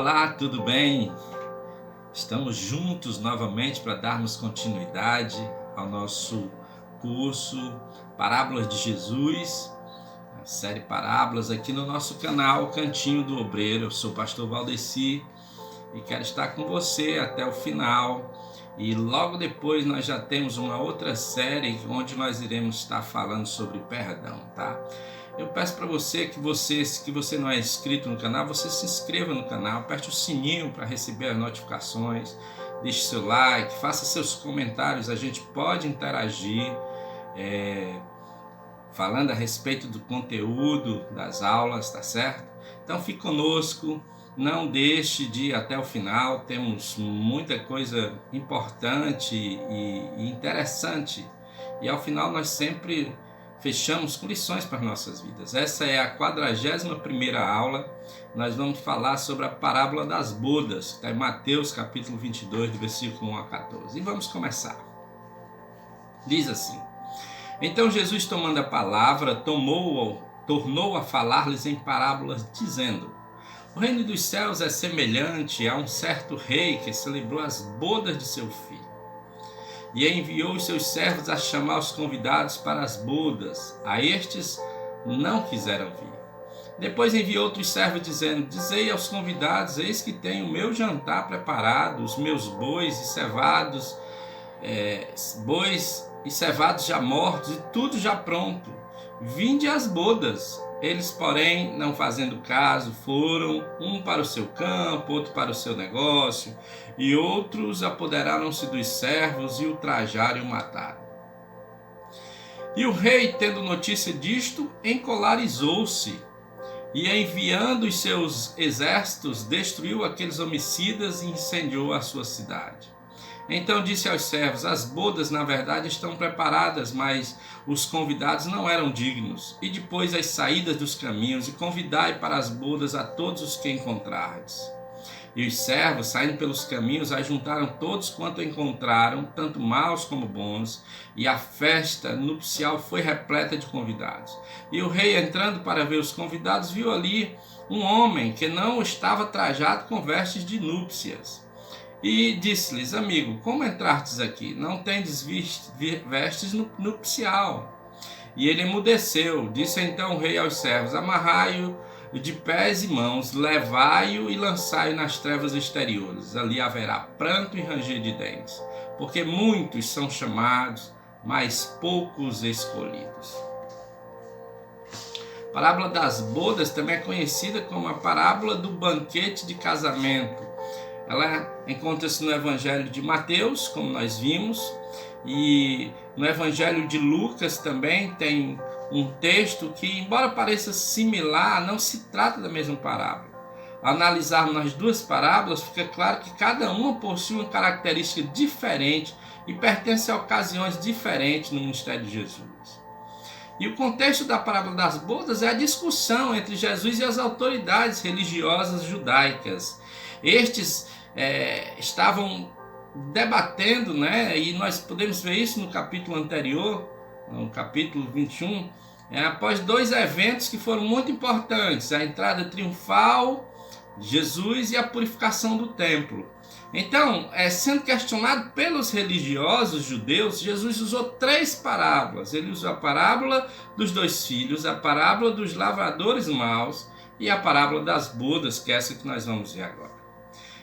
Olá, tudo bem? Estamos juntos novamente para darmos continuidade ao nosso curso Parábolas de Jesus, a série Parábolas aqui no nosso canal Cantinho do Obreiro. Eu sou o pastor Valdeci e quero estar com você até o final. E logo depois nós já temos uma outra série onde nós iremos estar falando sobre perdão, tá? Eu peço para você que você não é inscrito no canal, você se inscreva no canal, aperte o sininho para receber as notificações, deixe seu like, faça seus comentários, a gente pode interagir falando a respeito do conteúdo das aulas, tá certo? Então fique conosco, não deixe de ir até o final, temos muita coisa importante e interessante, e ao final nós sempre fechamos com lições para as nossas vidas. Essa é a 41ª aula. Nós vamos falar sobre a parábola das bodas, que está em Mateus capítulo 22, do versículo 1 a 14. E vamos começar. Diz assim: Então Jesus, tomando a palavra, tornou a falar-lhes em parábolas, dizendo: O reino dos céus é semelhante a um certo rei que celebrou as bodas de seu filho. E enviou os seus servos a chamar os convidados para as bodas. A estes não quiseram vir. Depois enviou outros servos, dizendo: Dizei aos convidados: Eis que tenho o meu jantar preparado, os meus bois e cevados já mortos, e tudo já pronto. Vinde às bodas. Eles, porém, não fazendo caso, foram, um para o seu campo, outro para o seu negócio, e outros apoderaram-se dos servos e ultrajaram e o mataram. E o rei, tendo notícia disto, encolarizou-se, e enviando os seus exércitos, destruiu aqueles homicidas e incendiou a sua cidade. Então disse aos servos: As bodas, na verdade, estão preparadas, mas os convidados não eram dignos. E depois as saídas dos caminhos, e convidai para as bodas a todos os que encontrardes. E os servos, saindo pelos caminhos, ajuntaram todos quanto encontraram, tanto maus como bons, e a festa nupcial foi repleta de convidados. E o rei, entrando para ver os convidados, viu ali um homem que não estava trajado com vestes de núpcias. E disse-lhes: Amigo, como entrastes aqui? Não tendes vestes nupcial. E ele emudeceu. Disse então o rei aos servos: Amarrai-o de pés e mãos, levai-o e lançai-o nas trevas exteriores. Ali haverá pranto e ranger de dentes, porque muitos são chamados, mas poucos escolhidos. A parábola das bodas também é conhecida como a parábola do banquete de casamento. Ela encontra-se no Evangelho de Mateus, como nós vimos, e no Evangelho de Lucas também tem um texto que, embora pareça similar, não se trata da mesma parábola. Ao analisarmos as duas parábolas, fica claro que cada uma possui uma característica diferente e pertence a ocasiões diferentes no ministério de Jesus. E o contexto da parábola das bodas é a discussão entre Jesus e as autoridades religiosas judaicas. Estes estavam debatendo, e nós podemos ver isso no capítulo anterior, no capítulo 21, após dois eventos que foram muito importantes: a entrada triunfal de Jesus e a purificação do templo. Então, sendo questionado pelos religiosos judeus, Jesus usou 3 parábolas. Ele usou a parábola dos 2 filhos, a parábola dos lavradores maus e a parábola das bodas, que é essa que nós vamos ver agora.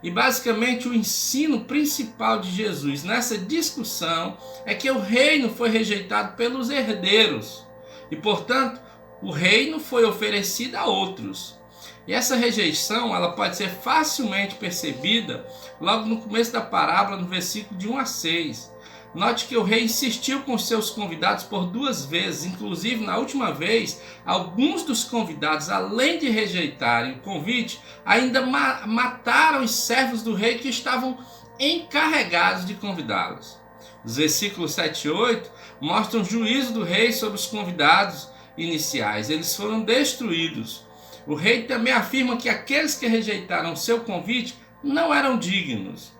E basicamente o ensino principal de Jesus nessa discussão é que o reino foi rejeitado pelos herdeiros e, portanto, o reino foi oferecido a outros. E essa rejeição ela pode ser facilmente percebida logo no começo da parábola, no versículo de 1 a 6. Note que o rei insistiu com seus convidados por 2 vezes, inclusive na última vez, alguns dos convidados, além de rejeitarem o convite, ainda mataram os servos do rei que estavam encarregados de convidá-los. Os versículos 7 e 8 mostram o juízo do rei sobre os convidados iniciais. Eles foram destruídos. O rei também afirma que aqueles que rejeitaram seu convite não eram dignos.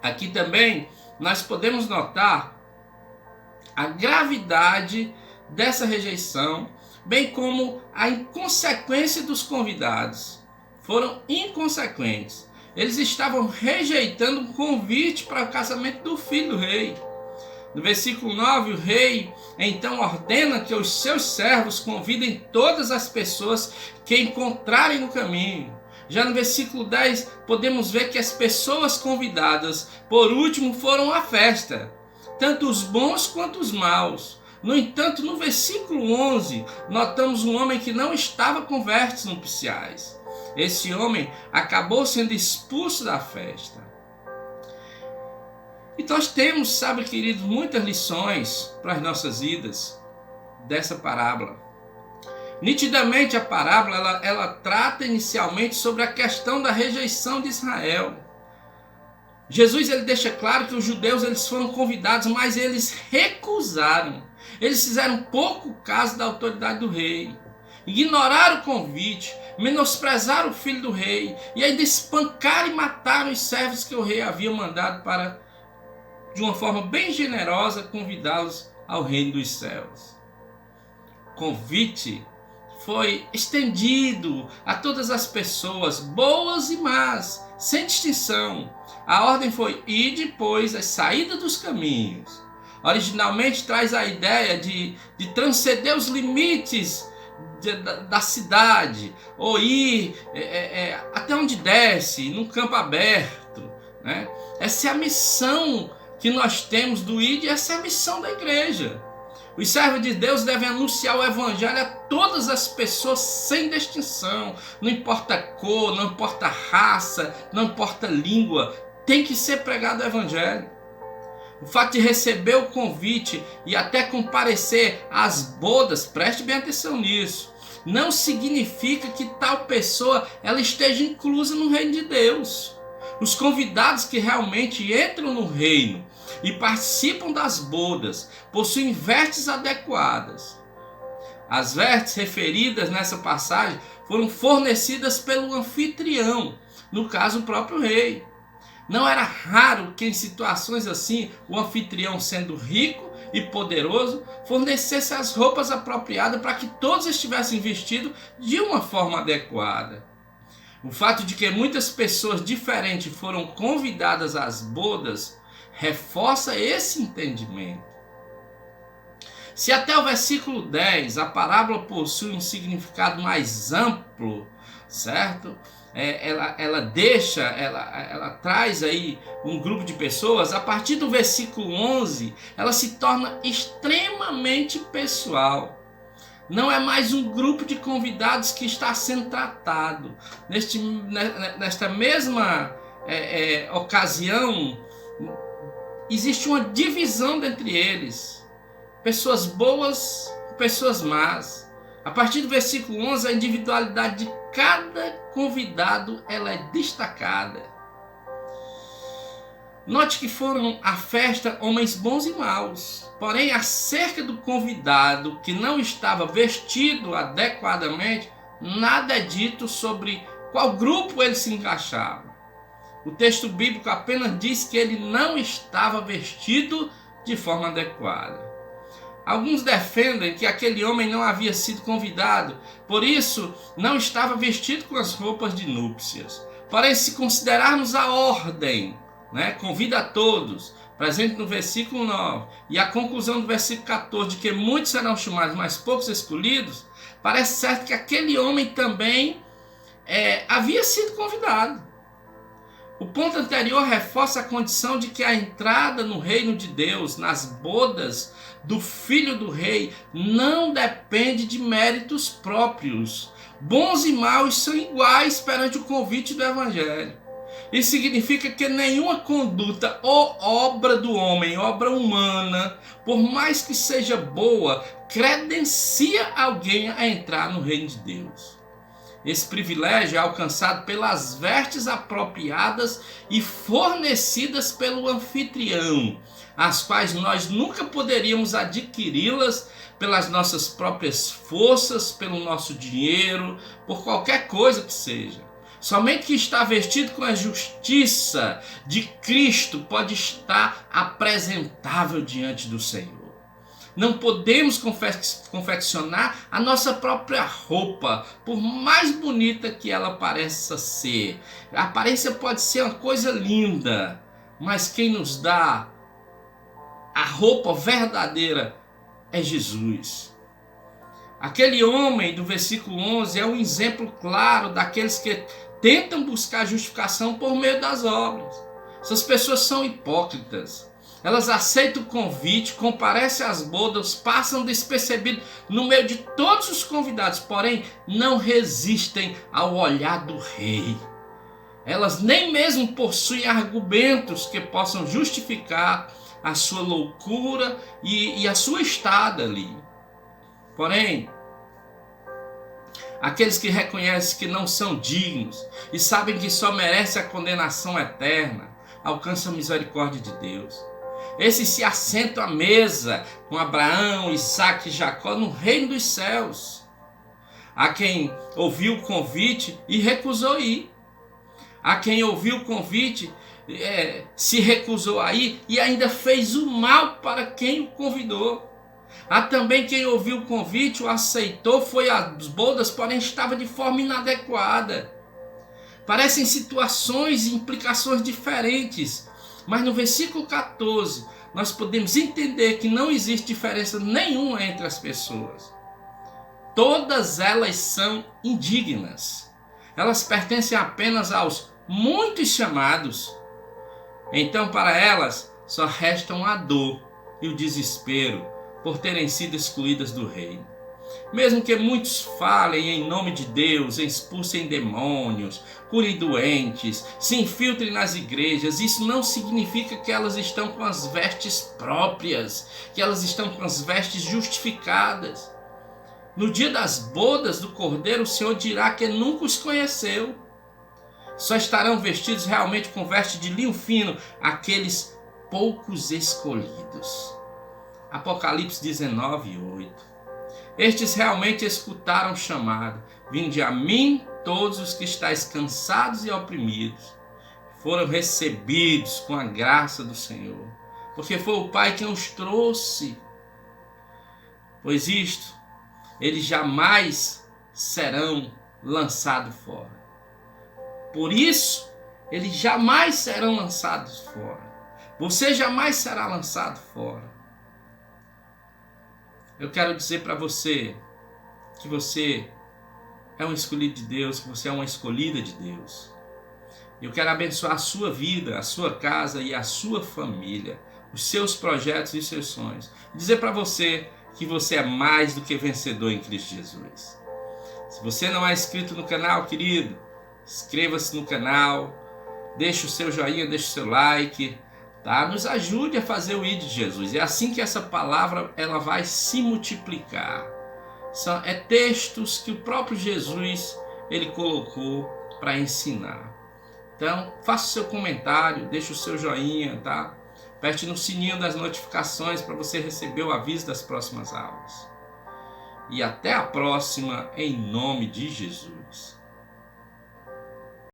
Aqui também nós podemos notar a gravidade dessa rejeição, bem como a inconsequência dos convidados. foram inconsequentes. Eles estavam rejeitando um convite para o casamento do filho do rei. No versículo 9, o rei então ordena que os seus servos convidem todas as pessoas que encontrarem no caminho. Já no versículo 10, podemos ver que as pessoas convidadas, por último, foram à festa, tanto os bons quanto os maus. No entanto, no versículo 11, notamos um homem que não estava com vestes nupciais. Esse homem acabou sendo expulso da festa. E nós temos, sabe, queridos, muitas lições para as nossas vidas dessa parábola. Nitidamente a parábola ela trata inicialmente sobre a questão da rejeição de Israel. Jesus ele deixa claro que os judeus eles foram convidados, mas eles recusaram. Eles fizeram pouco caso da autoridade do rei. Ignoraram o convite, menosprezaram o filho do rei e ainda espancaram e mataram os servos que o rei havia mandado para, de uma forma bem generosa, convidá-los ao reino dos céus. O convite foi estendido a todas as pessoas, boas e más, sem distinção. A ordem foi: ide, pois, à saída dos caminhos. Originalmente traz a ideia de transcender os limites da cidade, ou ir até onde desce, num campo aberto, né? Essa é a missão que nós temos do ID, essa é a missão da igreja. Os servos de Deus devem anunciar o evangelho a todas as pessoas sem distinção, não importa cor, não importa raça, não importa língua, tem que ser pregado o evangelho. O fato de receber o convite e até comparecer às bodas, preste bem atenção nisso, não significa que tal pessoa ela esteja inclusa no reino de Deus. Os convidados que realmente entram no reino e participam das bodas possuem vestes adequadas. As vestes referidas nessa passagem foram fornecidas pelo anfitrião, no caso o próprio rei. Não era raro que em situações assim, o anfitrião, sendo rico e poderoso, fornecesse as roupas apropriadas para que todos estivessem vestidos de uma forma adequada. O fato de que muitas pessoas diferentes foram convidadas às bodas reforça esse entendimento. Se até o versículo 10 a parábola possui um significado mais amplo, certo? Ela traz aí um grupo de pessoas. A partir do versículo 11, ela se torna extremamente pessoal. Não é mais um grupo de convidados que está sendo tratado. Nesta mesma ocasião, existe uma divisão entre eles. Pessoas boas e pessoas más. A partir do versículo 11, a individualidade de cada convidado ela é destacada. Note que foram à festa homens bons e maus. Porém, acerca do convidado que não estava vestido adequadamente, nada é dito sobre qual grupo ele se encaixava. O texto bíblico apenas diz que ele não estava vestido de forma adequada. Alguns defendem que aquele homem não havia sido convidado, por isso não estava vestido com as roupas de núpcias. Porém, se considerarmos a ordem, convida a todos, presente no versículo 9, e a conclusão do versículo 14, de que muitos serão chamados, mas poucos escolhidos, parece certo que aquele homem também havia sido convidado. O ponto anterior reforça a condição de que a entrada no reino de Deus, nas bodas do filho do rei, não depende de méritos próprios. Bons e maus são iguais perante o convite do evangelho. Isso significa que nenhuma conduta ou obra do homem, obra humana, por mais que seja boa, credencia alguém a entrar no reino de Deus. Esse privilégio é alcançado pelas vestes apropriadas e fornecidas pelo anfitrião, as quais nós nunca poderíamos adquiri-las pelas nossas próprias forças, pelo nosso dinheiro, por qualquer coisa que seja. Somente quem está vestido com a justiça de Cristo pode estar apresentável diante do Senhor. Não podemos confeccionar a nossa própria roupa, por mais bonita que ela pareça ser. A aparência pode ser uma coisa linda, mas quem nos dá a roupa verdadeira é Jesus. Aquele homem do versículo 11 é um exemplo claro daqueles que tentam buscar justificação por meio das obras. Essas pessoas são hipócritas. Elas aceitam o convite, comparecem às bodas, passam despercebidos no meio de todos os convidados, porém não resistem ao olhar do rei. Elas nem mesmo possuem argumentos que possam justificar a sua loucura e a sua estada ali. Porém, aqueles que reconhecem que não são dignos e sabem que só merecem a condenação eterna, alcançam a misericórdia de Deus. Esses se assentam à mesa com Abraão, Isaque e Jacó no reino dos céus. Há quem ouviu o convite e recusou ir. Há quem ouviu o convite, se recusou a ir e ainda fez o mal para quem o convidou. Há também quem ouviu o convite, o aceitou, foi às bodas, porém estava de forma inadequada. Parecem situações e implicações diferentes, mas no versículo 14 nós podemos entender que não existe diferença nenhuma entre as pessoas. Todas elas são indignas. Elas pertencem apenas aos muitos chamados. Então, para elas, só restam a dor e o desespero por terem sido excluídas do reino. Mesmo que muitos falem em nome de Deus, expulsem demônios, curem doentes, se infiltrem nas igrejas, isso não significa que elas estão com as vestes próprias, que elas estão com as vestes justificadas. No dia das bodas do Cordeiro, o Senhor dirá que nunca os conheceu. Só estarão vestidos realmente com veste de linho fino aqueles poucos escolhidos. Apocalipse 19:8. Estes realmente escutaram o chamado. Vinde a mim todos os que estáis cansados e oprimidos. Foram recebidos com a graça do Senhor, porque foi o Pai quem os trouxe. Pois isto, eles jamais serão lançados fora. Por isso, eles jamais serão lançados fora. Você jamais será lançado fora. Eu quero dizer para você que você é um escolhido de Deus, que você é uma escolhida de Deus. Eu quero abençoar a sua vida, a sua casa e a sua família, os seus projetos e os seus sonhos. Dizer para você que você é mais do que vencedor em Cristo Jesus. Se você não é inscrito no canal, querido, inscreva-se no canal, deixe o seu joinha, deixe o seu like, tá? Nos ajude a fazer o ID de Jesus. É assim que essa palavra ela vai se multiplicar. São textos que o próprio Jesus ele colocou para ensinar. Então, faça o seu comentário, deixe o seu joinha, tá? Aperte no sininho das notificações para você receber o aviso das próximas aulas. E até a próxima, em nome de Jesus.